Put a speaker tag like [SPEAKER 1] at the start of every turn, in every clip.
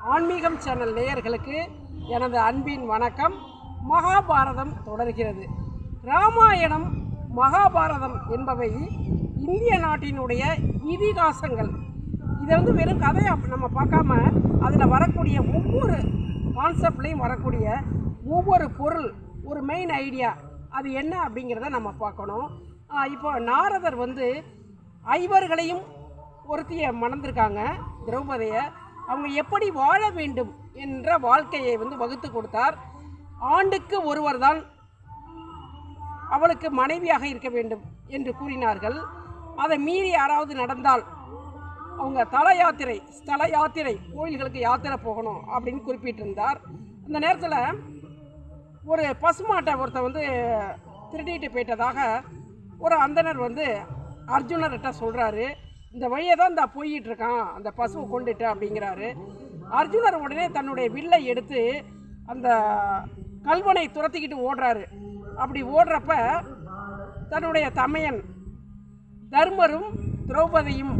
[SPEAKER 1] ஆன்மீகம் சேனல் நேயர்களுக்கு எனது அன்பின் வணக்கம். மகாபாரதம் தொடர்கிறது. ராமாயணம், மகாபாரதம் என்பவை இந்திய நாட்டினுடைய இதிகாசங்கள். இதை வெறும் கதையாக நம்ம பார்க்காம அதில் வரக்கூடிய ஒவ்வொரு கான்செப்ட்லேயும் வரக்கூடிய ஒவ்வொரு பொருள், ஒரு மெயின் ஐடியா அது என்ன அப்படிங்கிறத நம்ம பார்க்கணும். இப்போ நாரதர் ஐவர்களையும் ஒருத்தியை மணந்திருக்காங்க, திரௌபதியை. அவங்க எப்படி வாழ வேண்டும் என்ற வாழ்க்கையை வகுத்து கொடுத்தார். ஆண்டுக்கு ஒருவர் தான் அவளுக்கு மனைவியாக இருக்க வேண்டும் என்று கூறினார்கள். அதை மீறி யாராவது நடந்தால் அவங்க ஸ்தல யாத்திரை, கோயில்களுக்கு யாத்திரை போகணும் அப்படின்னு குறிப்பிட்டிருந்தார். அந்த நேரத்தில் ஒரு பசுமாட்டை ஒருத்தர் திருடிட்டு போயிட்டதாக ஒரு அந்தனர் அர்ஜுனர்கிட்ட சொல்கிறாரு. இந்த வழியை தான் போயிட்டுருக்கான், அந்த பசுவை கொண்டுட்டு அப்படிங்கிறாரு. அர்ஜுனர் உடனே தன்னுடைய வில்லை எடுத்து அந்த கல்வனை துரத்திக்கிட்டு ஓடுறாரு. அப்படி ஓடுறப்ப தன்னுடைய தமையன் தர்மரும் திரௌபதியும்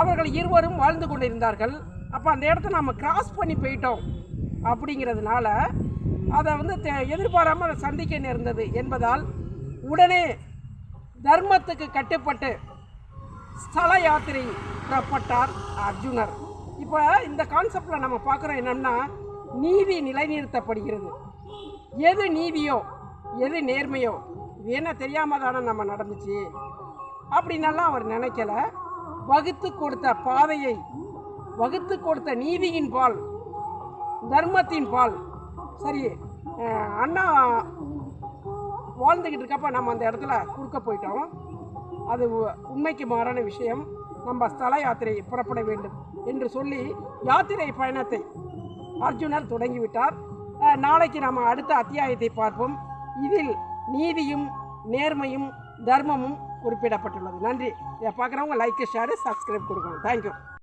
[SPEAKER 1] அவர்கள் இருவரும் வாழ்ந்து கொண்டிருந்தார்கள். அப்போ அந்த இடத்த நம்ம கிராஸ் பண்ணி போயிட்டோம் அப்படிங்கிறதுனால அதை எதிர்பாராமல் அதை சந்திக்க நேர்ந்தது என்பதால் உடனே தர்மத்துக்கு கட்டுப்பட்டு ஸ்தல யாத்திரை புறப்பட்டார் அர்ஜுனர். இப்போ இந்த கான்செப்டில் நம்ம பார்க்குறோம் என்னென்னா, நீதி நிலைநிறுத்தப்படுகிறது. எது நீதியோ எது நேர்மையோ இது என்ன தெரியாமல் தானே நம்ம நடந்துச்சு அப்படின்னெல்லாம் அவர் நினைக்கல. வகுத்து கொடுத்த பாதையை, வகுத்து கொடுத்த நீதியின் பால், தர்மத்தின் பால். சரி, அண்ணா வாழ்ந்துக்கிட்டு இருக்கப்ப நம்ம அந்த இடத்துல குறுக்க போயிட்டோம். அது உண்மைக்கு மாறான விஷயம். நம்ம ஸ்தல யாத்திரை புறப்பட வேண்டும் என்று சொல்லி யாத்திரை பயணத்தை அர்ஜுனர் தொடங்கிவிட்டார். நாளைக்கு நம்ம அடுத்த அத்தியாயத்தை பார்ப்போம். இதில் நீதியும் நேர்மையும் தர்மமும் குறிப்பிடப்பட்டுள்ளது. நன்றி. இதை பார்க்குறவங்க லைக், ஷேர், சப்ஸ்கிரைப் கொடுக்கணும். தேங்க்யூ.